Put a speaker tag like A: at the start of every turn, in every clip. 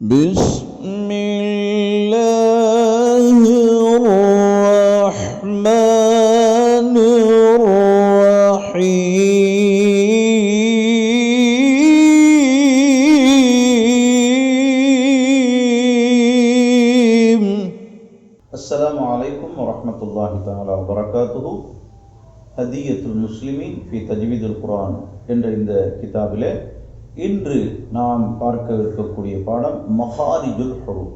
A: بسم الله الرحمن الرحيم. السلام عليكم ورحمة الله تعالى وبركاته. ஹதியத்துல் முஸ்லிமீன் ஃபி தஜ்வீதுல் குர்ஆன் என்ற இந்த கிதாபிலே இன்று நாம் பார்க்க இருக்கக்கூடிய பாடம் மஹாரிஜுல் ஹுரூஃப்.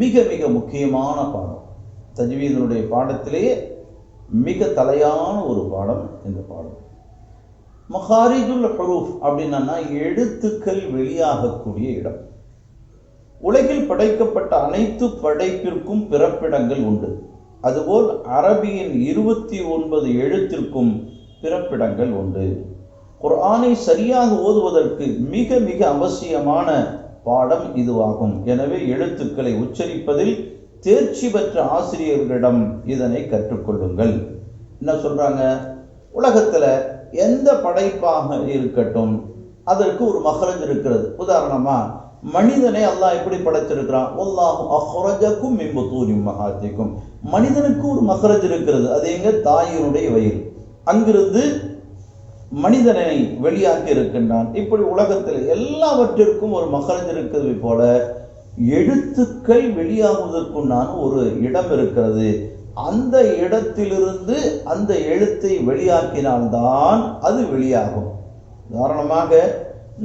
A: மிக மிக முக்கியமான பாடம். தஜ்வீதுடைய பாடத்திலேயே மிக தலையான ஒரு பாடம் இந்த பாடம். மஹாரிஜுல் ஹுரூஃப் அப்படின்னா எழுத்துக்கள் வெளியாகக்கூடிய இடம். உலகில் படைக்கப்பட்ட அனைத்து படைப்பிற்கும் பிறப்பிடங்கள் உண்டு. அதுபோல் அரபியின் 29 எழுத்திற்கும் பிறப்பிடங்கள் உண்டு. குர்ஆனை சரியாக ஓதுவதற்கு மிக மிக அவசியமான பாடம் இதுவாகும். எனவே எழுத்துக்களை உச்சரிப்பதில் தேர்ச்சி பெற்ற ஆசிரியர்களிடம் இதனை கற்றுக்கொள்ளுங்கள். என்ன சொல்றாங்க? உலகத்துல எந்த படைப்பாக இருக்கட்டும் அதற்கு ஒரு மஹ்ரஜ் இருக்கிறது. உதாரணமா மனிதனை அல்லாஹ் எப்படி படைச்சிருக்கிறான்? வல்லாஹு அஹ்ரஜகும் மின் புத்தூனி உம்மஹாத்திக்கும். மனிதனுக்கு ஒரு மஹ்ரஜ் இருக்கிறது. அது எங்க? தாயினுடைய வயிறு. அங்கிருந்து மனிதனை வெளியாக்கி இருக்கின்றான். இப்படி உலகத்தில் எல்லாவற்றிற்கும் ஒரு மஹ்ரஜ் இருக்கிறது போல எழுத்துக்கள் வெளியாகுவதற்குண்டான ஒரு இடம் இருக்கிறது. அந்த இடத்திலிருந்து அந்த எழுத்தை வெளியாக்கினால்தான் அது வெளியாகும். உதாரணமாக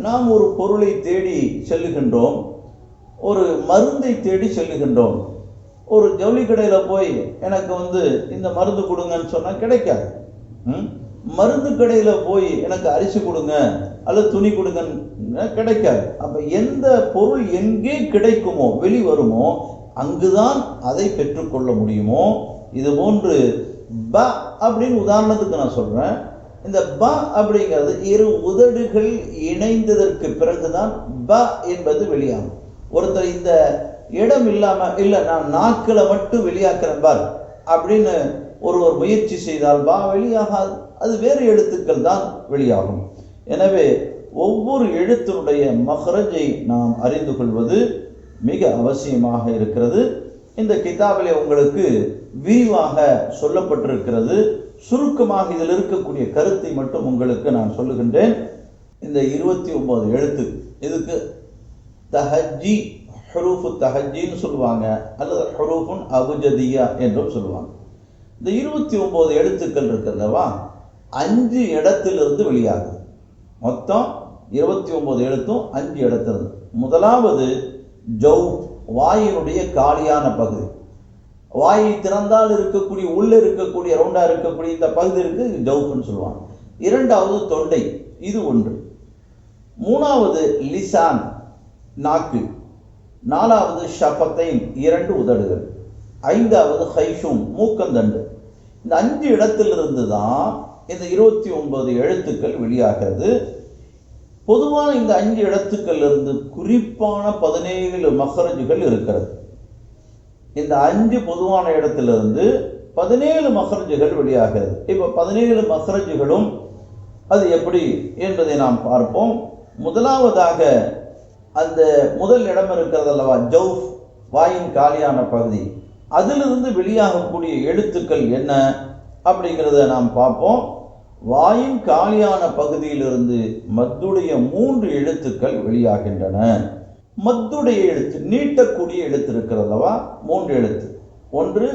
A: நாம் ஒரு பொருளை தேடி செல்லுகின்றோம், ஒரு மருந்தை தேடி செல்லுகின்றோம். ஒரு ஜவுளி கடையில் போய் எனக்கு இந்த மருந்து கொடுங்கன்னு சொன்னால் கிடைக்காது. மருந்து கடையில் போய் எனக்கு அரிசி கொடுங்க அல்லது துணி கொடுங்க கிடைக்காது. அப்போ எந்த பொருள் எங்கே கிடைக்குமோ வெளிவருமோ அங்குதான் அதை பெற்றுக்கொள்ள முடியுமோ. இது போன்று ப அப்படின்னு உதாரணத்துக்கு நான் சொல்கிறேன். இந்த ப அப்படிங்கிறது இரு உதடுகள் இணைந்ததற்கு பிறகுதான் ப என்பது வெளியாகும். ஒருத்தர் இந்த இடம் இல்லாமல் இல்லை நான் நாக்கில் மட்டும் வெளியாக்குறேன் பார் அப்படின்னு ஒருவர் முயற்சி செய்தால் பா வெளியாகாது. அது வேறு எழுத்துக்கள் தான் வெளியாகும். எனவே ஒவ்வொரு எழுத்தினுடைய மஹ்ரஜை நாம் அறிந்து கொள்வது மிக அவசியமாக இருக்கிறது. இந்த கிதாபிலே உங்களுக்கு விரிவாக சொல்லப்பட்டிருக்கிறது. சுருக்கமாக இதில் இருக்கக்கூடிய கருத்தை மட்டும் உங்களுக்கு நான் சொல்லுகின்றேன். இந்த 29 எழுத்து இதுக்கு தஹஜ்ஜி ஹுரூஃபு தஹஜ்ஜின்னு சொல்லுவாங்க, அல்லது ஹுரூஃபுன் அபுஜதியா என்றும் சொல்லுவாங்க. இந்த 29 எழுத்துக்கள் இருக்கிறதவா 5 இடத்திலிருந்து வெளியாகுது. மொத்தம் 29 எழுத்தும் 5 இடத்திலிருந்து. முதலாவது ஜௌஃப், வாயினுடைய காலியான பகுதி. வாயை திறந்தால் இருக்கக்கூடிய உள்ள இருக்கக்கூடிய ரவுண்டா இருக்கக்கூடிய இந்த பகுதி இருக்கு ஜௌஃப்னு சொல்லுவாங்க. இரண்டாவது தொண்டை, இது ஒன்று. மூணாவது லிசான், நாக்கு. நாலாவது ஷஃபத்தைன், 2 உதடுகள். ஐந்தாவது ஹைஷும், மூக்கந்தண்டு. இந்த 5 இடத்திலிருந்து தான் இந்த 29 எழுத்துக்கள் வெளியாகிறது. பொதுவாக இந்த 5 எழுத்துக்கள் இருந்து குறிப்பான 17 மஹ்ரஜுகள் இருக்கிறது. இந்த 5 பொதுவான இடத்திலிருந்து 17 மஹ்ரஜுகள் வெளியாகிறது. இப்போ 17 மஹ்ரஜுகளும் அது எப்படி என்பதை நாம் பார்ப்போம். முதலாவதாக அந்த முதல் இடம் இருக்கிறது அல்லவா, ஜௌஃப், வாயின் காலியான பகுதி. அதிலிருந்து வெளியாகக்கூடிய எழுத்துக்கள் என்ன அப்படிங்கிறத நாம் பார்ப்போம். வாயின் காலியான பகுதியிலிருந்து மத்துடைய 3 எழுத்துக்கள் வெளியாகின்றன. மத்துடைய எழுத்து, நீட்டக்கூடிய எழுத்து இருக்கிறதல்லவா, 3 எழுத்து. ஒன்று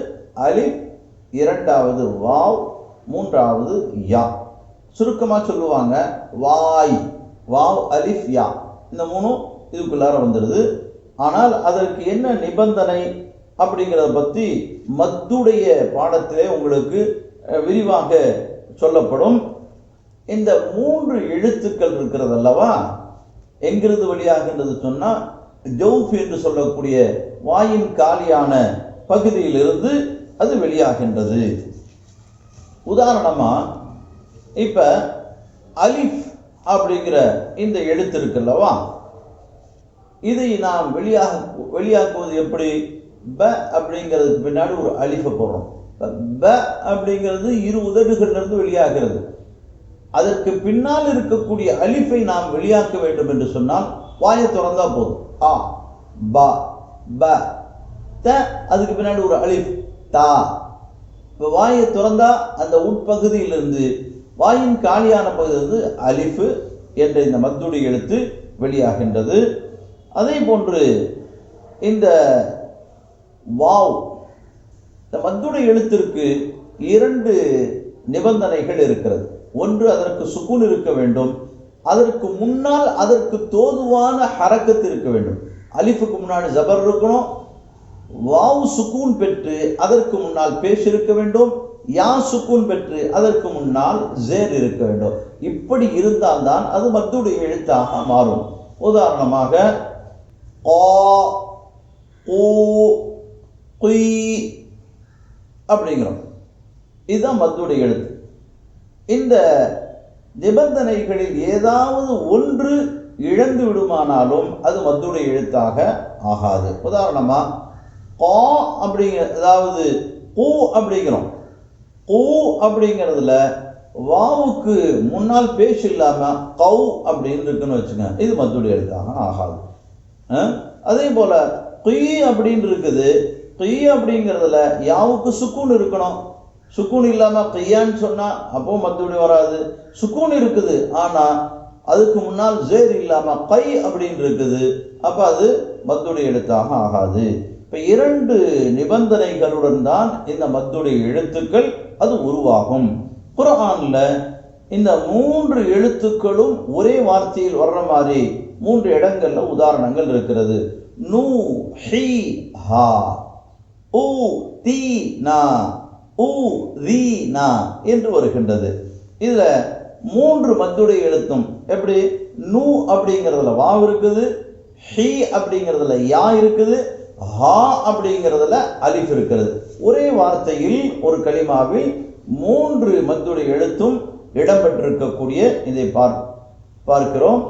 A: அலிஃப், இரண்டாவது வாவ், மூன்றாவது யா. சுருக்கமாக சொல்லுவாங்க வாய், வாவ், அலிஃப், யா. இந்த 3 இதுக்குள்ளார வந்துடுது. ஆனால் அதற்கு என்ன நிபந்தனை அப்படிங்கிறத பற்றி மத்துடைய பாடத்திலே உங்களுக்கு விரிவாக சொல்லப்படும். இந்த 3 எழுத்துக்கள் இருக்கிறது அல்லவா, எங்கிருந்து வெளியாகின்றது சொன்னால் ஜௌஃப் என்று சொல்லக்கூடிய வாயின் காலியான பகுதியிலிருந்து அது வெளியாகின்றது. உதாரணமா இப்ப அலிஃப் அப்படிங்கிற இந்த எழுத்து இருக்குல்லவா, இதை நாம் வெளியாக்குவது எப்படி? ப அப்படிங்கிறதுக்கு பின்னாடி ஒரு அலிஃபை போடுறோம். ப அப்படிங்கிறது 2 உதடுகளிலிருந்து வெளியாகிறது. அதற்கு பின்னால் இருக்கக்கூடிய அலிஃபை நாம் வெளியாக்க வேண்டும் என்று சொன்னால் வாயை திறந்தா போதும். ஆ பா ப த, அதுக்கு பின்னாடி ஒரு அலிஃப் தா. இப்போ வாயை திறந்தா அந்த உட்பகுதியிலிருந்து வாயின் காலியான பகுதியிலிருந்து அலிஃபு என்ற இந்த மத்துடைய எழுத்து வெளியாகின்றது. அதே போன்று இந்த வாவ், இந்த மத்துடைய எழுத்திற்கு 2 நிபந்தனைகள் இருக்கிறது. ஒன்று, அதற்கு சுக்கூன் இருக்க வேண்டும். அதற்கு முன்னால் அதற்கு தோதுவான ஹரக்கத்து இருக்க வேண்டும். அலிஃபுக்கு முன்னாடி ஜபர் இருக்கணும். வாவ் சுக்கூன் பெற்று அதற்கு முன்னால் பேஷ் இருக்க வேண்டும். யா சுக்கூன் பெற்று அதற்கு முன்னால் ஜேர் இருக்க வேண்டும். இப்படி இருந்தால்தான் அது மத்துடைய எழுத்தாக மாறும். உதாரணமாக அப்படிங்கிறோம். இதுதான் மத்துடைய எழுத்து. இந்த நிபந்தனைகளில் ஏதாவது ஒன்று இழந்து விடுமானாலும் அது மத்துடைய எழுத்தாக ஆகாது. உதாரணமா கா அப்படிங்கிற, அதாவது கூ அப்படிங்கிறோம். கூ அப்படிங்கிறதுல வாவுக்கு முன்னால் பேஷ் இல்லாம கௌ அப்படின்னு இருக்குன்னு வச்சுங்க, இது மத்துடைய எழுத்தாக ஆகாது. அதே போல குய் அப்படின்னு இருக்குது. குய் அப்படிங்கிறதுல யாவுக்கு சுக்கூன் இருக்கணும். சுக்கூன் இல்லாம கையான்னு சொன்னா அப்போ மத்துடைய வராது. சுக்கூன் இருக்குது ஆனா அதுக்கு முன்னால் ஜேர் இல்லாம கை அப்படின்னு இருக்குது, அப்ப அது மத்துடைய எழுத்தாக ஆகாது. இப்ப 2 நிபந்தனைகளுடன் தான் இந்த மத்துடைய எழுத்துக்கள் அது உருவாகும். குர்ஆன்ல இந்த 3 எழுத்துக்களும் ஒரே வார்த்தையில் வர்ற மாதிரி 3 இடங்கள்ல உதாரணங்கள் இருக்கிறது. நூ ஹி ஹா, ஊ தி நா, ஊ தி நா என்று வருகின்றது. இதுல 3 மத்துடைய எழுத்தும் எப்படி, நூ அப்படிங்கிறதுல வாவ் இருக்குது, ஹி அப்படிங்கிறதுல யா இருக்குது, ஹா அப்படிங்கிறதுல அலிஃப் இருக்கிறது. ஒரே வார்த்தையில் ஒரு கலிமாவில் 3 மத்துடைய எழுத்தும் இடம்பெற்றிருக்கக்கூடிய இதை பார்க்கிறோம்.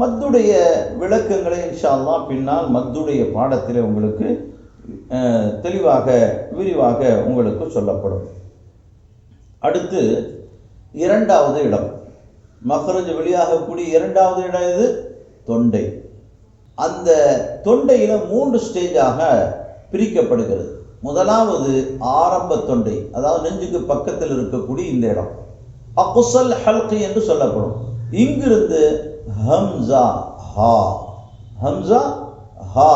A: மத்துடைய விளக்கங்களை இன்ஷா அல்லாஹ் பின்னால் மத்துடைய பாடத்தில் உங்களுக்கு தெளிவாக விரிவாக உங்களுக்கு சொல்லப்படும். அடுத்து 2வது இடம், மக்ரஜ் வெளியாகக்கூடிய 2வது இடம் இது தொண்டை. அந்த தொண்டையில 3 ஸ்டேஜாக பிரிக்கப்படுகிறது. முதலாவது ஆரம்ப தொண்டை, அதாவது நெஞ்சுக்கு பக்கத்தில் இருக்கக்கூடிய இந்த இடம் அக்ஸல் ஹல்கி என்று சொல்லப்படும். இங்கிருந்து ஹம்சா ஹா, ஹம்சா ஹா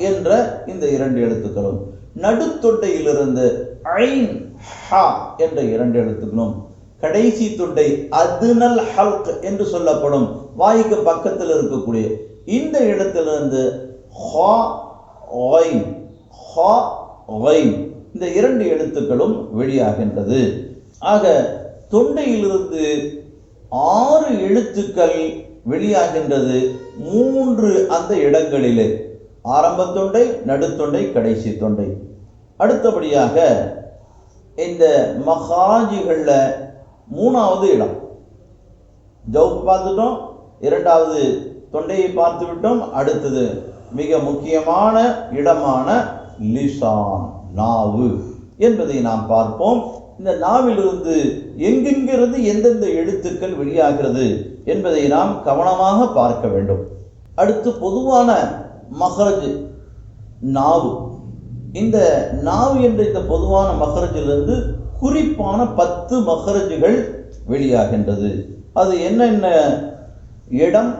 A: என்ற இந்த 2 எழுத்துக்களும், நடுத்தொண்டையிலிருந்து ஐன் ஹா என்ற 2 எழுத்துக்களும், கடைசி தொண்டை அதுனல் ஹல்க் என்று சொல்லப்படும் வாய்க்கு பக்கத்தில் இருக்கக்கூடிய இந்த இடத்திலிருந்து ஹா ஒயின், ஹா ஒயின் இந்த 2 எழுத்துக்களும் வெளியாகின்றது. ஆக தொண்டையிலிருந்து 6 எழுத்துக்கள் வெளியாகின்றது 3 அந்த இடங்களிலே, ஆரம்ப தொண்டை, நடுத்தொண்டை, கடைசி தொண்டை. அடுத்தபடியாக இந்த மகாஜிகள்ல 3வது இடம், ஜவுப் பார்த்துட்டோம், 2வது தொண்டையை பார்த்து விட்டோம். அடுத்தது மிக முக்கியமான இடமான லிசான், நாவு என்பதை நாம் பார்ப்போம். இந்த நாவிலிருந்து எங்கெங்கிருந்து எந்தெந்த எழுத்துக்கள் வெளியாகிறது என்பதை நாம் கவனமாக பார்க்க வேண்டும். அடுத்து பொதுவான மஹ்ரஜ் நாவு. இந்த நாவு என்ற இந்த பொதுவான மஹ்ரஜிலிருந்து குறிப்பான 10 மஹ்ரஜுகள் வெளியாகின்றது. அது என்னென்ன இடம்,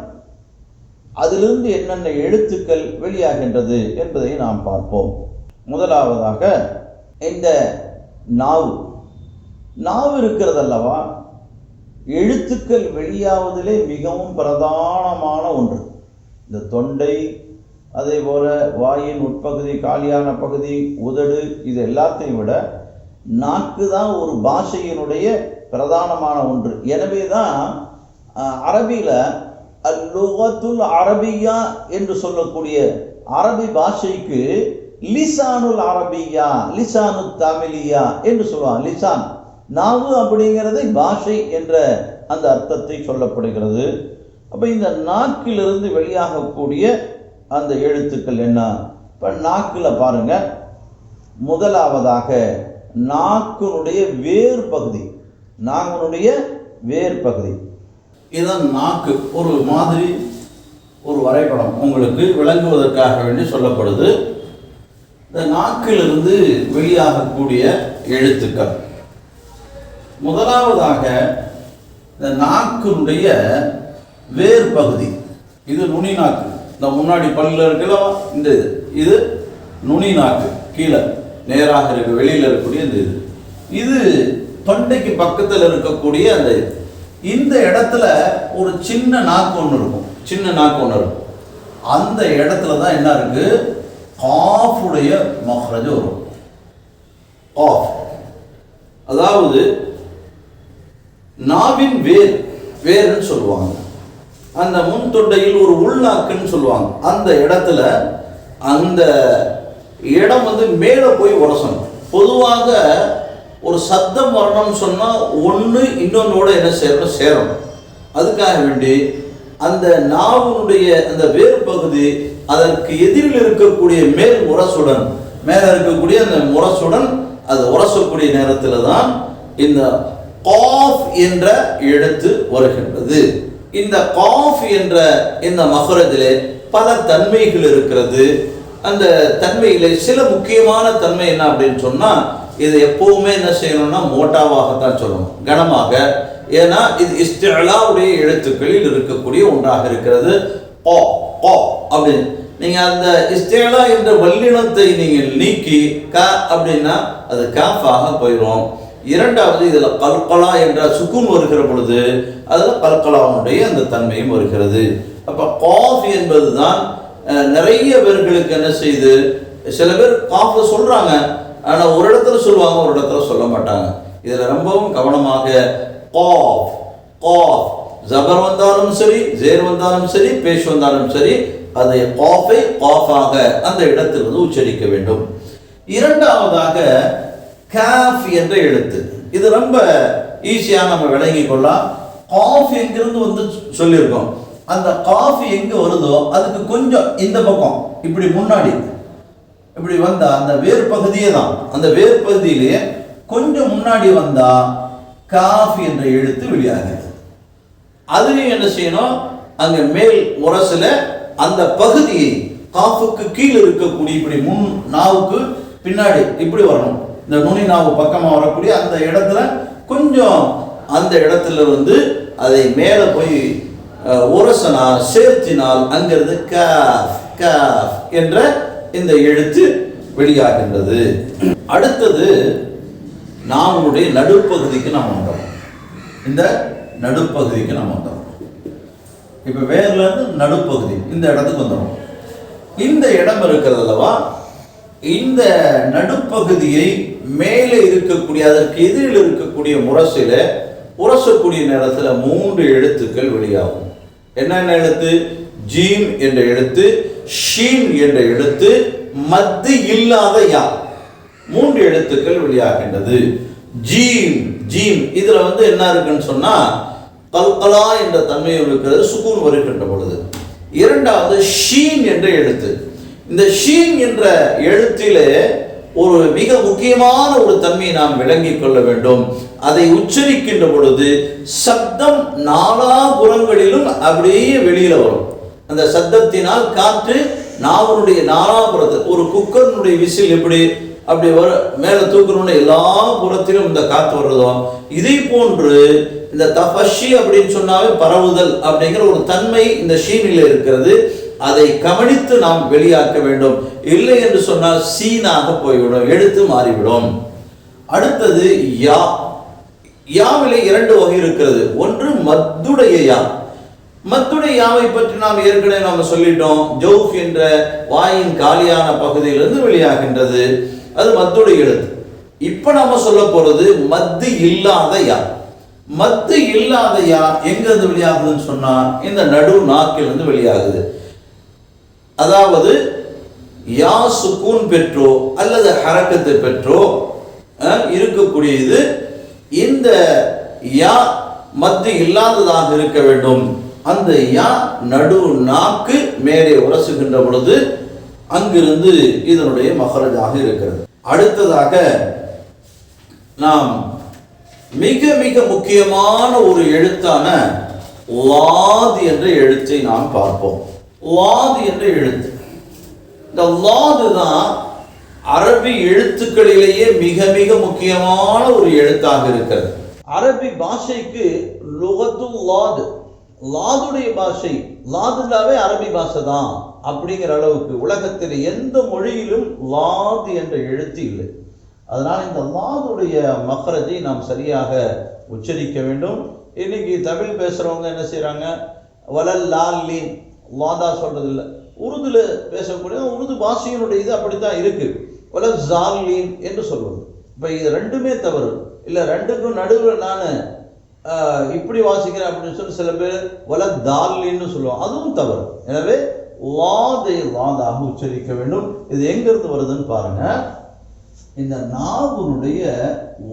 A: அதிலிருந்து என்னென்ன எழுத்துக்கள் வெளியாகின்றது என்பதை நாம் பார்ப்போம். முதலாவதாக இந்த நாவு, நாவு இருக்கிறது அல்லவா, எழுத்துக்கள் வெளியாவதிலே மிகவும் பிரதானமான ஒன்று. இந்த தொண்டை, அதே போல வாயின் உட்பகுதி, காலியான பகுதி, உதடு, இது எல்லாத்தையும் விட நாக்கு தான் ஒரு பாஷையினுடைய பிரதானமான ஒன்று. எனவே தான் அரபியில் அல்லுகத்துல் அரபியா என்று சொல்லக்கூடிய அரபி பாஷைக்கு லிசானுல் அரபியா, லிசானு தமிழியா என்று சொல்லுவாங்க. லிசான் நாவு அப்படிங்கிறது பாஷை என்ற அந்த அர்த்தத்தை சொல்லப்படுகிறது. அப்போ இந்த நாக்கிலிருந்து வெளியாகக்கூடிய அந்த எழுத்துக்கள் என்ன? இப்போ நாக்கில் பாருங்க, முதலாவதாக நாக்கினுடைய வேர் பகுதி, நாக்கினுடைய வேர் பகுதி, இதுதான் நாக்கு. ஒரு மாதிரி ஒரு வரைபடம் உங்களுக்கு விளங்குவதற்காக வேண்டி சொல்லப்படுது. இந்த நாக்கிலிருந்து வெளியாகக்கூடிய எழுத்துக்கள். முதலாவதாக இந்த நாக்கினுடைய வேர் பகுதி, இது நுனி நாக்கு. இந்த முன்னாடி பல்லில் இருக்கலாம், இந்த இது நுனி நாக்கு, கீழே நேராக இருக்க வெளியில் இருக்கக்கூடிய இது தொண்டைக்கு பக்கத்தில் இருக்கக்கூடிய இந்த இடத்துல ஒரு சின்ன நாக்கு ஒன்று இருக்கும். அந்த இடத்துல தான் என்ன இருக்கு, காஃபுடைய மஹ்ரஜ் வரும். காஃப் அதாவது நாவின் வேர்ன்னு சொல்லுவாங்க. அந்த முன் தொண்டையில் ஒரு உள்நாக்குன்னு சொல்லுவாங்க. அந்த இடத்துல அந்த இடம் மேலே போய் உரசணும். பொதுவாக ஒரு சத்தம் வரணும்னு சொன்னால் ஒன்று இன்னொன்னோட என்ன சேரணும். அதுக்காக வேண்டி அந்த நாவினுடைய அந்த வேறு பகுதி அதற்கு எதிரில் இருக்கக்கூடிய மேலே இருக்கக்கூடிய அந்த முரசுடன் அது உரசக்கூடிய நேரத்தில் தான் இந்த காஃப் என்ற எழுத்து வருகின்றது. இந்த காஃப் என்ற இந்த மஹ்ரஜிலே பல தன்மைகள் இருக்கிறது. அந்த தன்மையிலே சில முக்கியமான தன்மை என்ன அப்படின்னு சொன்னா, இது எப்பவுமே என்ன செய்யணும்னா மோட்டாவாகத்தான் சொல்லணும், கனமாக. ஏன்னா இது இஸ்திஅலாவுடைய எழுத்துக்களில் இருக்கக்கூடிய ஒன்றாக இருக்கிறது. பா பா அப்படின்னு நீங்க அந்த இஸ்திஅலா என்ற வல்லினத்தை நீங்கள் நீக்கி க அப்படின்னா அது காஃபாக போயிடும். இரண்டாவது இதுல கல்கலா என்ற சுக்குன் வருகிற பொழுது அதுல கல்கலாவுடைய அந்த தன்மையும் வருகிறது. அப்ப காஃப் என்பதுதான் நிறைய பேர்களுக்கு என்ன செய்யுது, சில பேர் காஃப் சொல்றாங்க, ஆனா ஒரு இடத்துல சொல்லுவாங்க, ஒரு இடத்துல சொல்ல மாட்டாங்க. இதுல ரொம்பவும் கவனமாக காஃப் காஃப் ஜபர் வந்தாலும் சரி, ஜேர் வந்தாலும் சரி, பேஷ் வந்தாலும் சரி, அதை காஃபை காஃபாக அந்த இடத்திலிருந்து உச்சரிக்க வேண்டும். இரண்டாவதாக காஃப் என்ற எழுத்து, இது ரொம்ப ஈஸியா நம்ம விளங்கி கொள்ளலாம். காஃப் எங்கிருந்து சொல்லியிருக்கோம். அந்த காஃப் எங்க வருதோ அதுக்கு கொஞ்சம் இந்த பக்கம் இப்படி முன்னாடி இப்படி வந்தா அந்த வேர் பகுதியே தான், அந்த வேர் பகுதியிலேயே கொஞ்சம் முன்னாடி வந்தா காஃப் என்ற எழுத்து வெளியாகிறது. அதுலயும் என்ன செய்யணும், அங்க மேல் முரசுல அந்த பகுதியை காஃபுக்கு கீழே இருக்கக்கூடிய இப்படி முன் நாவுக்கு பின்னாடி இப்படி வரணும். இந்த நுனி நாவு பக்கமா வரக்கூடிய அந்த இடத்துல கொஞ்சம் அந்த இடத்துல அதை மேலே போய் உரசனால் சேர்த்தினால் அங்கிருந்து காஃப் காஃப் என்ற இந்த எழுத்து வெளியாகின்றது. அடுத்தது நாமுடைய நடுப்பகுதிக்கு நாம் வந்தோம். இந்த நடுப்பகுதிக்கு நாம் வந்தோம். இப்ப வேர்ல இருந்து நடுப்பகுதி இந்த இடத்துக்கு வந்துடும். இந்த இடம் இருக்கிறது அல்லவா, இந்த நடுப்பகுதியை மேலே இருக்கக்கூடிய அதற்கு எதிரில் இருக்கக்கூடிய முரசில உரசக்கூடிய நேரத்தில் 3 எழுத்துக்கள் வெளியாகும். என்னென்ன எழுத்து? ஜீம் என்ற எழுத்து, ஷீன் என்ற எழுத்து, மத்து இல்லாத யா, 3 எழுத்துக்கள் வெளியாகின்றது. ஜீம் ஜீம் இதுல என்ன இருக்குன்னு சொன்னா கல்கலா என்ற தன்மை இருக்கிறது, சுக்கூன் வருகின்ற பொழுது. இரண்டாவது ஷீன் என்ற எழுத்து. இந்த ஷீன் என்ற எழுத்திலே ஒரு மிக முக்கியமான ஒரு தன்மையை நாம் விளங்கிக் கொள்ள வேண்டும். அதை உச்சரிக்கின்ற பொழுது சப்தம் நாலாபுறங்களிலும் அப்படியே வெளியில வரும். அந்த சப்தத்தினால் காற்று நாவனுடைய நாலாபுறத்தில், ஒரு குக்கருடைய விசில் எப்படி அப்படி மேல தூக்கணும்னு எல்லா புறத்திலும் இந்த காற்று வருதோ, இதே போன்று இந்த தஃபஷி அப்படின்னு சொன்னாவே பரவுதல் அப்படிங்கிற ஒரு தன்மை இந்த ஷீனில் இருக்கிறது. அதை கவனித்து நாம் வெளியாக்க வேண்டும். இல்லை என்று சொன்னால் சீனாக போய்விடும், எழுத்து மாறிவிடும். அடுத்தது யா. யாவிலே 2 வகை இருக்கிறது. ஒன்று மத்துடைய யா. மத்துடைய யாவை பற்றி நாம் ஏற்கனவே நாம் சொல்லிட்டோம். ஜௌஃப் என்ற வாயின் காலியான பகுதியிலிருந்து வெளியாகின்றது, அது மத்துடைய எழுத்து. இப்ப நாம சொல்ல போறது மத்து இல்லாத யா. மத்து இல்லாத யா எங்கிருந்து வெளியாகுதுன்னு சொன்னா இந்த நடு நாக்கிலிருந்து வெளியாகுது. அதாவது யா சுக்கூன் பெற்றோ அல்லது ஹரக்கத்தை பெற்றோ இருக்கக்கூடிய இது. இந்த யா மத்து இல்லாததாக இருக்க வேண்டும். அந்த யா நடு நாக்கு மேலே உரசுகின்ற பொழுது அங்கிருந்து இதனுடைய மஹரஜாக இருக்கிறது. அடுத்ததாக நாம் மிக மிக முக்கியமான ஒரு எழுத்தான லாத் என்ற எழுத்தை நாம் பார்ப்போம்.
B: லாது என்ற எழுத்து. இந்த லாது தான் அரபி எழுத்துக்களிலேயே மிக மிக முக்கியமான ஒரு எழுத்தாக இருக்கிறது.
A: அரபி பாஷைக்கு லுகத்துல் லாது, லாதுடைய பாஷை, லாதுலாவே அரபி பாஷை தான் அப்படிங்கிற அளவுக்கு உலகத்தில் எந்த மொழியிலும் லாது என்ற எழுத்து இல்லை. அதனால் இந்த லாதுடைய மக்ரஜை நாம் சரியாக உச்சரிக்க வேண்டும். இன்னைக்கு தமிழ் பேசுகிறவங்க என்ன செய்கிறாங்க, வலல் லால்லீன் லாதா சொல்கிறது இல்லை. உருதுல பேசக்கூடிய உருது பாஷையினுடைய இது அப்படித்தான் இருக்குது, வலல் ஜால்லீன் என்று சொல்வது. இப்போ இது ரெண்டுமே தவறு இல்லை. ரெண்டுக்கும் நடுவில் நான் இப்படி வாசிக்கிறேன் அப்படின்னு சொல்லி சில பேர் வலல் தால்லின்னு சொல்லுவோம், அதுவும் தவறு. எனவே லாதை லாதாக உச்சரிக்க வேண்டும். இது எங்கிருந்து வருதுன்னு பாருங்க. இந்த நாவனுடைய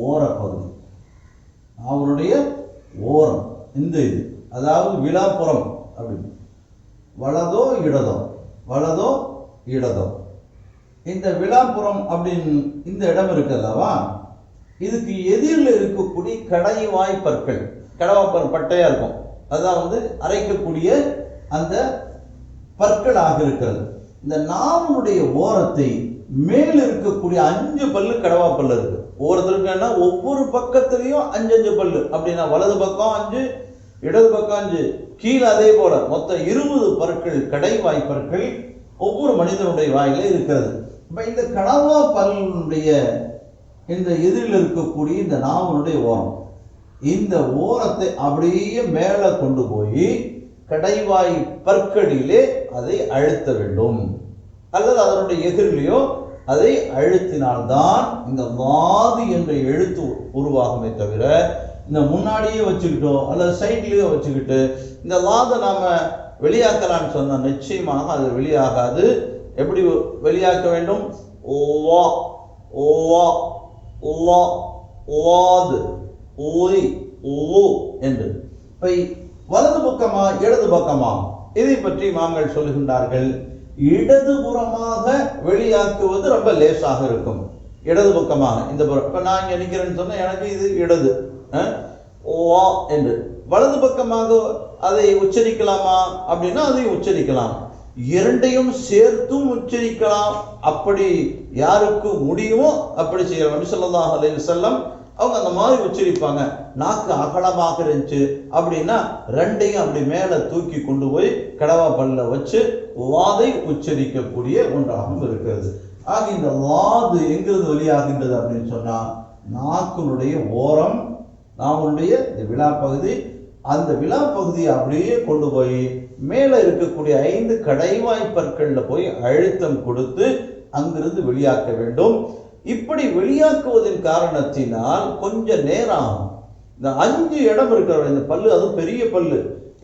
A: ஓர பகுதி, நாவனுடைய ஓரம், இந்த இது அதாவது விழாப்புறம் அப்படின்னு, வலதோ இடதோ, வலதோ இடதோ, இந்த விழாப்புறம் அப்படின்னு இந்த இடம் இருக்குல்லவா, இதுக்கு எதிரில் இருக்கக்கூடிய கடைவாய் பற்கள், கடவாப்பல் பட்டையா இருக்கும், அதான் அரைக்கக்கூடிய அந்த பற்களாக இருக்கிறது. இந்த நாவனுடைய ஓரத்தை மேல் இருக்கக்கூடிய 5 பல்லு கடவாப்பல் இருக்கு. ஒவ்வொருத்தருக்குன்னா ஒவ்வொரு பக்கத்திலையும் 5 பல்லு, அப்படின்னா வலது பக்கம் 5, இடது பக்கம் 5, கீழே அதே போல மொத்தம் 20 பற்கள், கடைவாய் பற்கள் ஒவ்வொரு மனிதனுடைய வாயில இருக்கிறது. இப்ப இந்த கடவா பல்லுடைய இந்த எதிரில் இருக்கக்கூடிய இந்த நாவனுடைய ஓரம், இந்த ஓரத்தை அப்படியே மேலே கொண்டு போய் கடைவாய் பற்களிலே அதை அழுத்த வேண்டும், அல்லது அதனுடைய எதிரிலேயோ அதை அழுத்தினால்தான் இந்த லாது என்ற எழுத்து உருவாகுமே தவிர, இந்த முன்னாடியே வச்சுக்கிட்டோ அல்லது சைட்லேயோ வச்சுக்கிட்டு இந்த லாதை நாம வெளியாக்கலான்னு சொன்னால் நிச்சயமாக அது வெளியாகாது. எப்படி வெளியாக்க வேண்டும்? ஓவா ஓவா ஓவா ஓவாது ஓய் ஓ என்று. இப்போ வலது பக்கமா இடது பக்கமா, இதை பற்றி மாங்கள் சொல்லுகின்றார்கள். இடதுபுறமாக வெளியாக்குவது ரொம்ப லேசாக இருக்கும். இடது பக்கமாக இந்த புறம், இப்போ நான் இங்கே நிற்கிறேன்னு சொன்னால் எனக்கு இது இடது ஓவா என்று. வலது பக்கமாக அதை உச்சரிக்கலாமா அப்படின்னா அதை உச்சரிக்கலாம். இரண்டையும் சேர்த்தும் உச்சரிக்கலாம். அப்படி யாருக்கு முடியுமோ அப்படி செய்யலாம். நபி ஸல்லல்லாஹு அலைஹி வஸல்லம் அவங்க அந்த மாதிரி உச்சரிப்பாங்க. நாக்கு அகலமாக இருந்துச்சு அப்படின்னா ரெண்டையும் அப்படி மேலே தூக்கி கொண்டு போய் கடவா பல்ல வச்சு வாதை உச்சரிக்கக்கூடிய ஒன்றாகவும் இருக்கிறது. ஆக இந்த வாது எங்கிருந்து வெளியாகின்றது அப்படின்னு சொன்னா, நாக்கினுடைய ஓரம், நாவனுடைய இந்த விழா பகுதி, அந்த விழா பகுதியை அப்படியே கொண்டு போய் மேலே இருக்கக்கூடிய 5 கடைவாய் பற்கள்ல போய் அழுத்தம் கொடுத்து அங்கிருந்து வெளியாக்க வேண்டும். இப்படி வெளியாக்குவதன் காரணத்தினால் கொஞ்சம் நேரம் ஆகும். இந்த 5 இடம் இருக்கிற இந்த பல்லு, அதுவும் பெரிய பல்லு,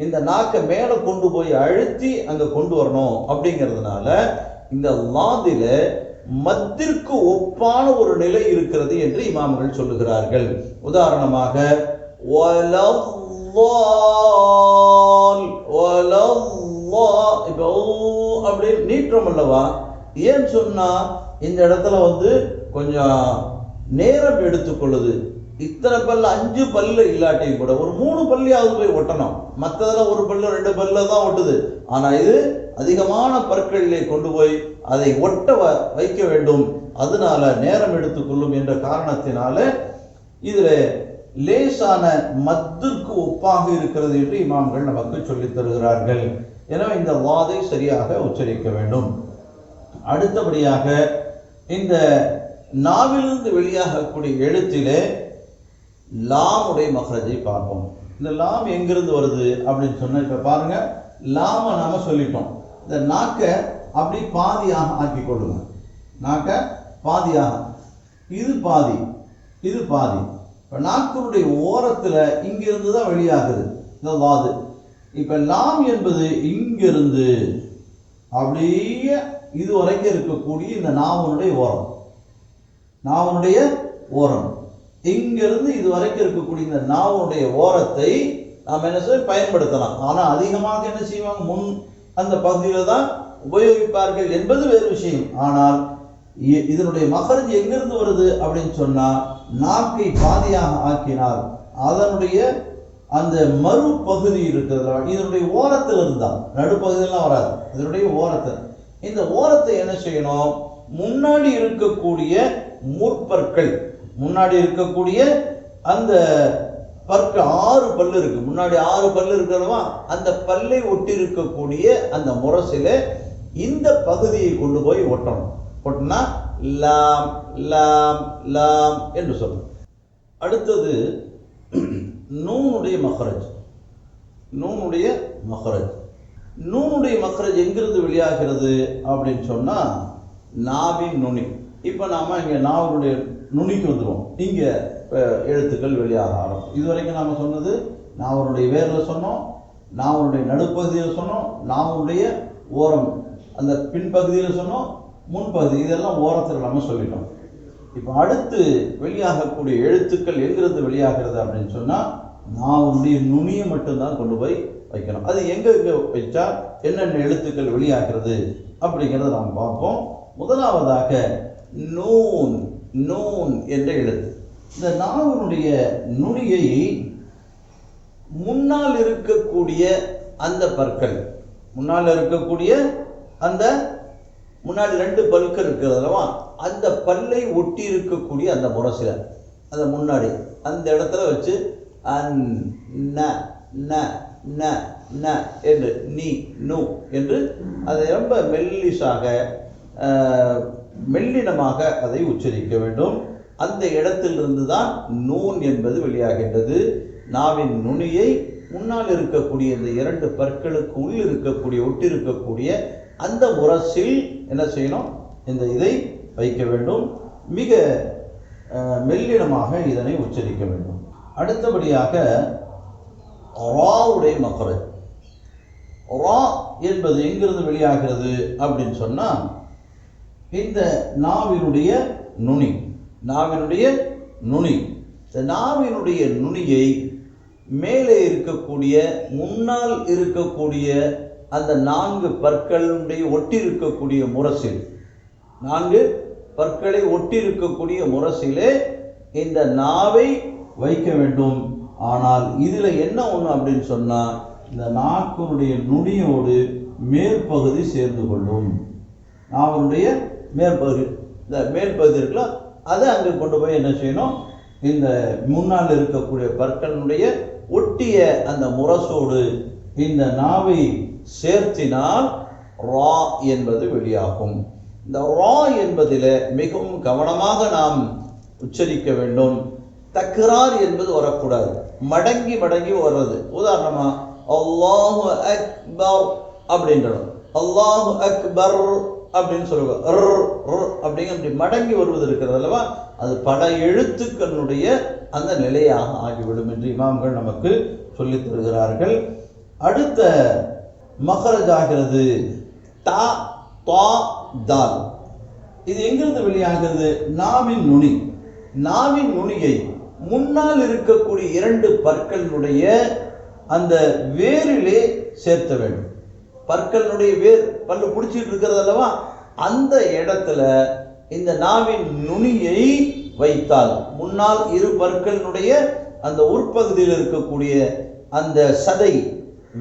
A: இந்த நாக்கை மேலே கொண்டு போய் அழுத்தி அங்க கொண்டு வரணும். அப்படிங்கிறதுனால இந்த லாதில மத்திற்கு ஒப்பான ஒரு நிலை இருக்கிறது என்று இமாம்கள் சொல்லுகிறார்கள். உதாரணமாக அப்படி நீட்டம் அல்லவா? ஏன் சொன்னா இந்த இடத்துல கொஞ்சம் நேரம் எடுத்துக்கொள்ளுது. இத்தனை பல்லு 5 பல்லு இல்லாட்டியும் கூட ஒரு 3 பல்லையாவது போய் ஒட்டணும். மற்றதெல்லாம் 1 பல்லு 2 பல்லு தான் ஒட்டுது. ஆனா இது அதிகமான பற்களிலே கொண்டு போய் அதை ஒட்ட வைக்க வேண்டும். அதனால நேரம் எடுத்துக்கொள்ளும் என்ற காரணத்தினால இதுல லேசான மத்திற்கு ஒப்பாக இருக்கிறது என்று இமாம்கள் நமக்கு சொல்லித் தருகிறார்கள். எனவே இந்த வாதை சரியாக உச்சரிக்க வேண்டும். அடுத்தபடியாக இந்த நாவிலிருந்து வெளியாகக்கூடிய எழுத்திலே லாமுடைய மக்ரஜை பார்ப்போம். இந்த லாம் எங்கிருந்து வருது அப்படின்னு சொன்ன, இப்ப பாருங்க, லாம நாம சொல்லிட்டோம். இந்த நாக்கை அப்படி பாதியாக ஆக்கி கொள்ளுங்க. நாக்க பாதியாக, இது பாதி, இது பாதி. இப்ப நாக்கினுடைய ஓரத்துல இங்கிருந்து தான் வெளியாகுது இந்த வாது. இப்ப லாம் என்பது இங்கிருந்து அப்படியே இது வரைக்கும் இருக்கக்கூடிய இந்த நாவனுடைய ஓரம், நாவனுடைய ஓரம் இங்கிருந்து இது வரைக்கும் இருக்கக்கூடிய இந்த நாவனுடைய ஓரத்தை நாம் என்ன செய்ய பயன்படுத்தலாம். ஆனா அதிகமாக என்ன செய்வாங்க, முன் அந்த பகுதியில தான் உபயோகிப்பார்கள் என்பது வேறு விஷயம். ஆனால் இதனுடைய மகரஜ் எங்கிருந்து வருது அப்படின்னு சொன்னா, நாக்கை பாதியாக ஆக்கினால் அதனுடைய அந்த மறுபகுதி இருக்கிறதுல இதனுடைய ஓரத்தில் இருந்தால், நடுப்பகுதியெல்லாம் வராது, இதனுடைய ஓரத்தில். இந்த ஓரத்தை என்ன செய்யணும், முன்னாடி இருக்கக்கூடிய முற்பற்கள், முன்னாடி இருக்கக்கூடிய அந்த பற்கள் 6 பல்லு இருக்கு, முன்னாடி 6 பல்லு இருக்கிறதா, அந்த பல்லை ஒட்டி இருக்கக்கூடிய அந்த முரசில இந்த பகுதியை கொண்டு போய் ஒட்டணும். ஒட்டினா லாம் லாம் லாம் என்று சொல்லணும். அடுத்தது நூனுடைய மஹ்ரஜ். நூனுடைய மஹ்ரஜ், நூனுடைய மஹ்ரஜ் எங்கிருந்து வெளியாகிறது அப்படின்னு சொன்னா நாவின் நுனி. இப்போ நாம இங்க நாவினுடைய நுனிக்கு வந்துடுவோம். இங்க எழுத்துக்கள் வெளியாக ஆரம்பம். இதுவரைக்கும் நாம சொன்னது நாவனுடைய வேரில் சொன்னோம், நாவனுடைய நடுப்பகுதியில் சொன்னோம், நாவனுடைய ஓரம் அந்த பின்பகுதியில் சொன்னோம், முன்பகுதி, இதெல்லாம் ஓரத்தில் நம்ம சொல்லிட்டோம். இப்போ அடுத்து வெளியாகக்கூடிய எழுத்துக்கள் எங்கிருந்து வெளியாகிறது அப்படின்னு சொன்னால் நாவனுடைய நுனியை மட்டும்தான் கொண்டு போய் வைக்கணும். அது எங்கே வச்சா என்னென்ன எழுத்துக்கள் வெளியாகிறது அப்படிங்கிறத நாம் பார்ப்போம். முதலாவதாக நூன், நூன் என்ற எழுத்து. இந்த நாவனுடைய நுனியை முன்னால் இருக்கக்கூடிய அந்த பற்கள், முன்னால் இருக்கக்கூடிய அந்த முன்னாடி 2 பற்கள் இருக்கிறது அல்லவா, அந்த பல்லை ஒட்டி இருக்கக்கூடிய அந்த முரசில அந்த முன்னாடி அந்த இடத்துல வச்சு அன் ந ந ந ந என்று நீ நு என்று அதை ரொம்ப மெல்லிசாக மெல்லினமாக அதை உச்சரிக்க வேண்டும். அந்த இடத்திலிருந்து தான் நூன் என்பது வெளியாகின்றது. நாவின் நுனியை முன்னால் இருக்கக்கூடிய இந்த 2 பற்களுக்கு உள் இருக்கக்கூடிய ஒட்டிருக்கக்கூடிய அந்த முரசில் என்ன செய்யணும், இந்த இதை வைக்க வேண்டும். மிக மெல்லினமாக இதனை உச்சரிக்க வேண்டும். அடுத்தபடியாக ராவுடைய மக்ரஜ். ரா என்பது எங்கிருந்து வெளியாகிறது அப்படின்னு சொன்னால் இந்த நாவினுடைய நுனி, நாவினுடைய நுனி. இந்த நாவினுடைய நுனியை மேலே இருக்கக்கூடிய முன்னால் இருக்கக்கூடிய அந்த 4 பற்களுடைய ஒட்டி இருக்கக்கூடிய முரசில், 4 பற்களை ஒட்டி இருக்கக்கூடிய முரசிலே இந்த நாவை வைக்க வேண்டும். ஆனால் இதில் என்ன ஒன்று அப்படின்னு சொன்னால் இந்த நாக்கினுடைய நுனியோடு மேற்பகுதி சேர்ந்து கொள்ளும். நாவினுடைய மேற்பகுதி, இந்த மேற்பகுதி இருக்குல்ல, அதை அங்கே கொண்டு போய் என்ன செய்யணும், இந்த முன்னால் இருக்கக்கூடிய பற்களினுடைய ஒட்டிய அந்த முரசோடு இந்த நாவை சேர்த்தினால் ரா என்பது வெளியாகும். இந்த ரா என்பதில் மிகவும் கவனமாக நாம் உச்சரிக்க வேண்டும். தக்ரார் என்பது வரக்கூடாது, மடங்கி மடங்கி வர்றது. உதாரணமா அல்லாஹு அக்பர் அப்படின்றோம், அல்லாஹு அக்பர் அப்படின்னு சொல்லுவாங்க, அப்படிங்க அப்படி மடங்கி வருவது இருக்கிறது அல்லவா, அது பல எழுத்துக்களுடைய அந்த நிலையாக ஆகிவிடும் என்று இமாம்கள் நமக்கு சொல்லித் தருகிறார்கள். அடுத்த மஹ்ரஜ் ஆகிறது தா தா தால். இது எங்கிருந்து வெளியாகிறது, நாவின் நுனி. நாவின் நுனியை முன்னால் இருக்கக்கூடிய 2 பற்களினுடைய அந்த வேரிலே சேர்த்த வேண்டும். பற்களினுடைய வேர், பல்லு பிடிச்சிட்டு இருக்கிறது அல்லவா, அந்த இடத்துல இந்த நாவின் நுனியை வைத்தால், முன்னால் 2 பற்களினுடைய அந்த உட்பகுதியில் இருக்கக்கூடிய அந்த சதை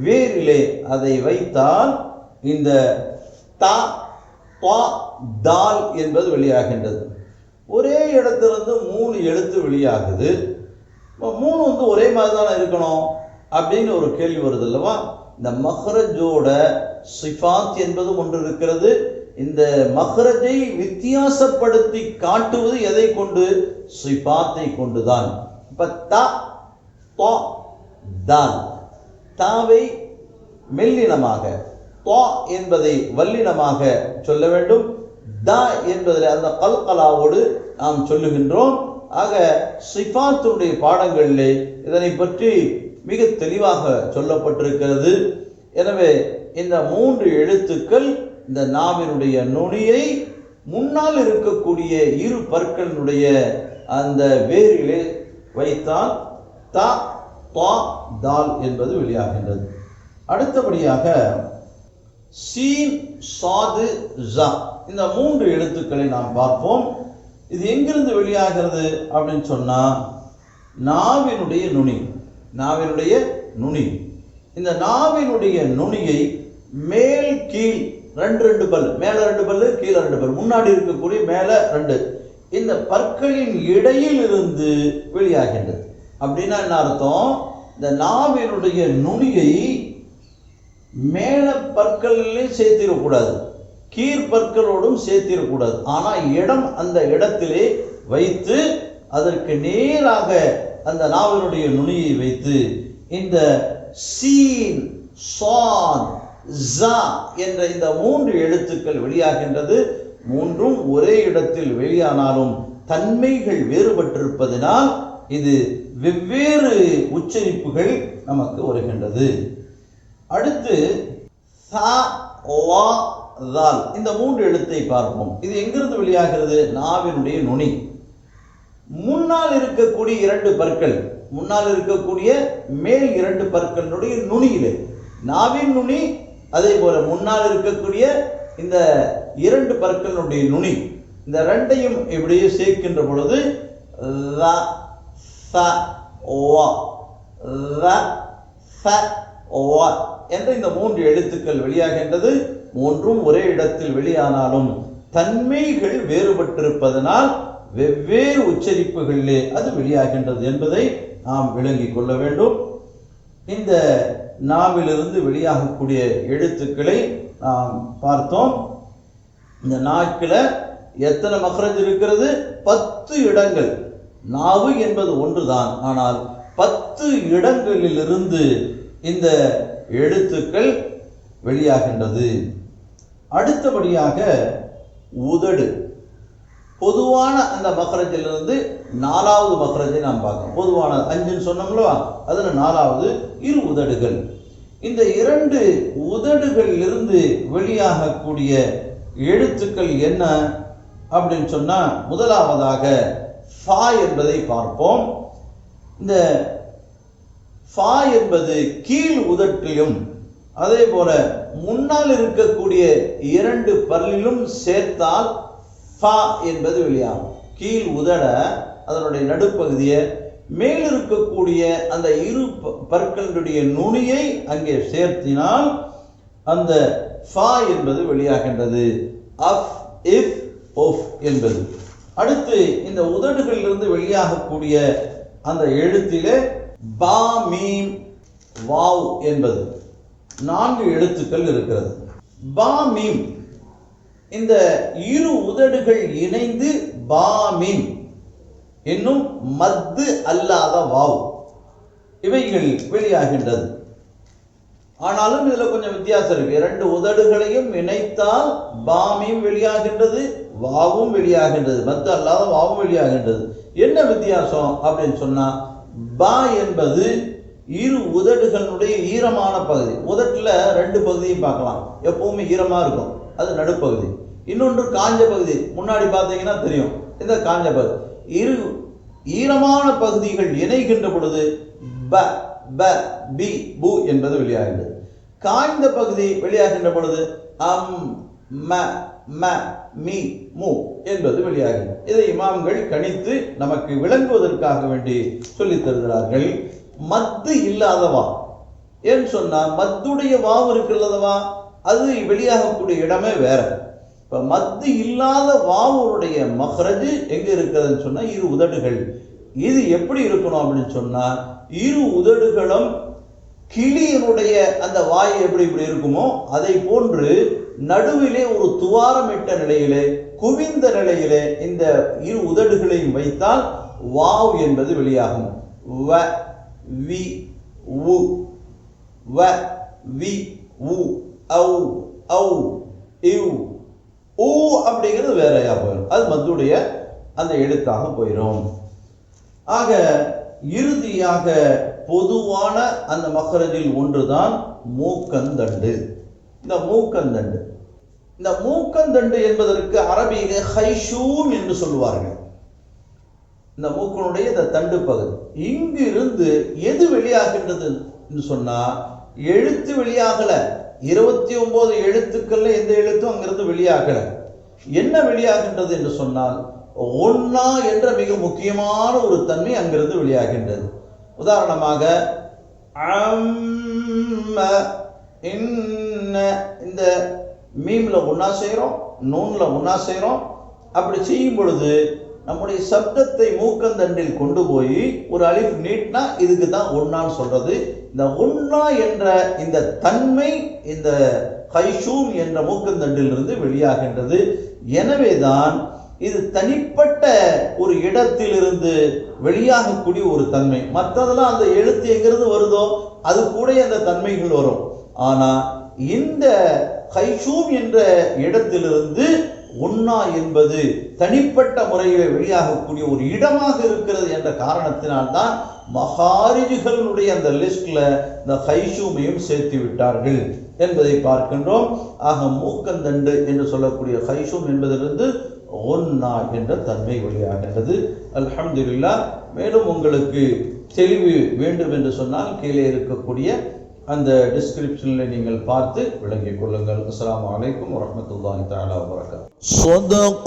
A: வேரிலே அதை வைத்தால் இந்த தா தா தால் என்பது வெளியாகின்றது. ஒரே இடத்திலிருந்து 3 எழுத்து வெளியாகுது. 3 ஒரே மாதிரி தானே இருக்கணும் அப்படின்னு ஒரு கேள்வி வருது அல்லவா. இந்த மஹ்ரஜோட சிஃபாத் என்பது ஒன்று இருக்கிறது. இந்த மஹ்ரஜை வித்தியாசப்படுத்தி காட்டுவது எதை கொண்டு, சிஃபாத்தை கொண்டுதான். இப்ப தா தா தால், தாவை மெல்லினமாக, தா என்பதை வல்லினமாக சொல்ல வேண்டும். தா என்பதில் அந்த கல்கலாவோடு நாம் சொல்லுகின்றோம். ஆக சிஃபாத்துடைய பாடங்களிலே இதனை பற்றி மிக தெளிவாக சொல்லப்பட்டிருக்கிறது. எனவே இந்த 3 எழுத்துக்கள் இந்த நாவினுடைய நுனியை முன்னால் இருக்கக்கூடிய 2 பற்களினுடைய அந்த வேரிலே வைத்தால் தா தா தால் என்பது வெளியாகின்றது. அடுத்தபடியாக சீன் சாது ஜா, இந்த 3 எழுத்துக்களை நாம் பார்ப்போம். இது எங்கிருந்து வெளியாகிறது அப்படின்னு சொன்னா நாவினுடைய நுனி. நாவினுடைய நுனி. இந்த நாவினுடைய நுனியை மேல் கீழ் ரெண்டு பல், மேல 2 பல்லு கீழே 2 பல், முன்னாடி இருக்கக்கூடிய மேல 2, இந்த பற்களின் இடையில் இருந்து வெளியாகின்றது. அப்படின்னா என்ன அர்த்தம்? இந்த நாவினுடைய நுனியை மேல பற்களிலே சேர்த்திடக்கூடாது, கீழ்பற்களோடும் சேர்த்திடக்கூடாது. ஆனா இடம் அந்த இடத்திலே வைத்து அதற்கு நேராக அந்த நாவினுடைய நுனியை வைத்து இந்த சீன் சான் ஜா என்ற இந்த 3 எழுத்துக்கள் வெளியாகின்றது. 3ம் ஒரே இடத்தில் வெளியானாலும் தன்மைகள் வேறுபட்டிருப்பதனால் இது வெவ்வேறு உச்சரிப்புகள் நமக்கு வருகின்றது. அடுத்து சா வா தால், இந்த 3 எழுத்தை பார்ப்போம். இது எங்கிருந்து வெளியாகிறது? நாவினுடைய நுனி. முன்னால் இருக்கக்கூடிய 2 பற்கள், முன்னால் இருக்கக்கூடிய மேல் 2 பற்களினுடைய நுனியிலே, நாவின் நுனி, அதே போல முன்னால் இருக்கக்கூடிய இந்த 2 பற்களினுடைய நுனி, இந்த 2ஐயும் இப்படியே சேர்க்கின்ற பொழுது ர ச வ ர ச வ என்ற இந்த 3 எழுத்துக்கள் வெளியாகின்றது. 3ம் ஒரே இடத்தில் வெளியானாலும் தன்மைகள் வேறுபட்டிருப்பதனால் வெவ்வேறு உச்சரிப்புகளிலே அது வெளியாகின்றது என்பதை நாம் விளங்கிக் கொள்ள வேண்டும். இந்த நாவிலிருந்து வெளியாகக்கூடிய எழுத்துக்களை நாம் பார்த்தோம். இந்த நாக்கில் எத்தனை மக்ரஜ் இருக்கிறது? 10 இடங்கள். நாவு என்பது ஒன்றுதான், ஆனால் 10 இடங்களிலிருந்து இந்த எழுத்துக்கள் வெளியாகின்றது. அடுத்தபடியாக உதடு. பொதுவான அந்த மக்ரஜிலிருந்து 4வது மக்ரஜை நாம் பார்க்கணும். பொதுவான 5ன்னு சொன்னோம்ல, அதில் 4வது இரு உதடுகள். இந்த 2 உதடுகளிலிருந்து வெளியாகக்கூடிய எழுத்துக்கள் என்ன அப்படின்னு சொன்னா, முதலாவதாக ஃபா என்பதை பார்ப்போம். இந்த ஃபா என்பது கீழ் உதட்டிலும் அதே போல முன்னால் இருக்கக்கூடிய 2 பல்லிலும் சேர்த்தால் ஃபா என்பது வெளியாகும். கீழ் உதட அதனுடைய நடுப்பகுதியை, மேல் இருக்கக்கூடிய அந்த இரு பற்களுடைய நுனியை அங்கே சேர்த்தினால் அந்த ஃபா என்பது வெளியாகின்றது. அஃப், இஃப், ஒஃப் என்பது. அடுத்து இந்த உதடுகளிலிருந்து வெளியாகக்கூடிய அந்த எழுத்திலே பா, மீம், வாவ் என்பது 4 எழுத்துக்கள் இருக்கிறது. பா, மீம், இந்த இரு உதடுகள் இணைந்து பா, மீம் என்னும் மத்து அல்லாத வாவ் இவைகள் வெளியாகின்றது. ஆனாலும் இதுல கொஞ்சம் வித்தியாசம் இருக்கு. 2 உதடுகளையும் இணைத்தால் பா, மீம் வெளியாகின்றது, வாவும் வெளியாகின்றது, மத்து அல்லாத வாவும் வெளியாகின்றது. என்ன வித்தியாசம் அப்படின்னு சொன்னா, பா என்பது இரு உதடுகளுடைய ஈரமான பகுதி. உதட்டுல 2 பகுதியும் பார்க்கலாம், எப்பவுமே ஈரமா இருக்கும், அது நடுப்பகுதி. இன்னொன்று காஞ்ச பகுதி, முன்னாடி பார்த்தீங்கன்னா தெரியும், இந்த காஞ்ச பகுதி. இரு ஈரமான பகுதிகள் இணைகின்ற பொழுது ப, ப, பி, பு என்பது வெளியாகின்றது. காய்ந்த பகுதி வெளியாகின்ற பொழுது அம், ம, ம, மீ, மு என்பது வெளியாகின்றது. இதை இமாம்கள் கணித்து நமக்கு விளங்குவதற்காக வேண்டி சொல்லித் தருகிறார்கள். மத்து இல்லாதவா ஏன்னு சொன்னா, மத்துடைய வாவு இருக்கிறதவா, அது வெளியாகக்கூடிய இடமே வேற. இப்ப மத்து இல்லாத வாவுடைய மஹ்ரஜ் எங்க இருக்கிறதுன்னு சொன்னா, இரு உதடுகள். இது எப்படி இருக்கணும் அப்படின்னு சொன்னா, இரு உதடுகளும் கிளியினுடைய அந்த வாய் எப்படி இப்படி இருக்குமோ அதை போன்று நடுவிலே ஒரு துவாரமிட்ட நிலையிலே, குவிந்த நிலையிலே இந்த இரு உதடுகளையும் வைத்தால் வாவ் என்பது வெளியாகும். வ, வி, உ, வ, வி, உ, ஔ, ஔ, இவ், ஊ அப்படிங்கிறது வேறையா போயிடும், அது மத்துடைய அந்த எழுத்தாக போயிடும். ஆக இறுதியாக பொதுவான அந்த மக்ரஜில் ஒன்றுதான் மூக்கந்தண்டு. இந்த மூக்கந்தண்டு, இந்த மூக்கந்தண்டு என்பதற்கு அரபியிலே ஹைஷூம் என்று சொல்லுவார்கள். இந்த மூக்கனுடைய இந்த தண்டு பகுதி இங்கு இருந்து எது வெளியாகின்றது என்று சொன்னா, எழுத்து வெளியாகல. 29 எழுத்துக்கள்ல எந்த எழுத்தும் அங்கிருந்து வெளியாகல. என்ன வெளியாகின்றது என்று சொன்னால், ஒன்னா என்ற மிக முக்கியமான ஒரு தன்மை அங்கிருந்து வெளியாகின்றது. உதாரணமாக அம்ம இன்ன இந்த மீம்ல ஒன்னா செய்கிறோம், நூன்ல ஒன்னா செய்கிறோம். அப்படி செய்யும் பொழுது நம்முடைய சப்தத்தை மூக்கந்தண்டில் கொண்டு போய் ஒரு அலிஃப் நீட்னா இதுக்கு தான் ஒன்னான்னு சொல்றது. இந்த ஒன்னா என்ற இந்த தன்மை இந்த கைஷூம் என்ற மூக்கந்தண்டிலிருந்து வெளியாகின்றது. எனவேதான் இது தனிப்பட்ட ஒரு இடத்திலிருந்து வெளியாகக்கூடிய ஒரு தன்மை. மற்றதெல்லாம் அந்த எழுத்து எங்கிருந்து வருதோ அது கூட அந்த தன்மைகள் வரும். ஆனா இந்த கைஷூம் என்ற இடத்திலிருந்து ஒன்னா என்பது தனிப்பட்ட முறையில் வெளியாகக்கூடிய ஒரு இடமாக இருக்கிறது என்ற காரணத்தினால்தான் மகாரிஜுகளுடைய அந்த லிஸ்ட்ல இந்த கைஷூமையும் சேர்த்து விட்டார்கள் என்பதை பார்க்கின்றோம். ஆக மூக்கந்தண்டு என்று சொல்லக்கூடிய கைஷூம் என்பதிலிருந்து ஒன்னா என்ற தன்மை வெளியாகின்றது. அல்ஹம்துலில்லாஹ். மேலும் உங்களுக்கு தெளிவு வேண்டும் என்று சொன்னால் கீழே இருக்கக்கூடிய அந்த டிஸ்கிரிப்ஷனில் நீங்கள் பார்த்து விளங்கிக் கொள்ளுங்கள். அஸ்ஸலாமு அலைக்கும் வரஹ்மத்துல்லாஹி தஆலா வபரகாத்துஹு.
C: ஸதகல்லாஹுல்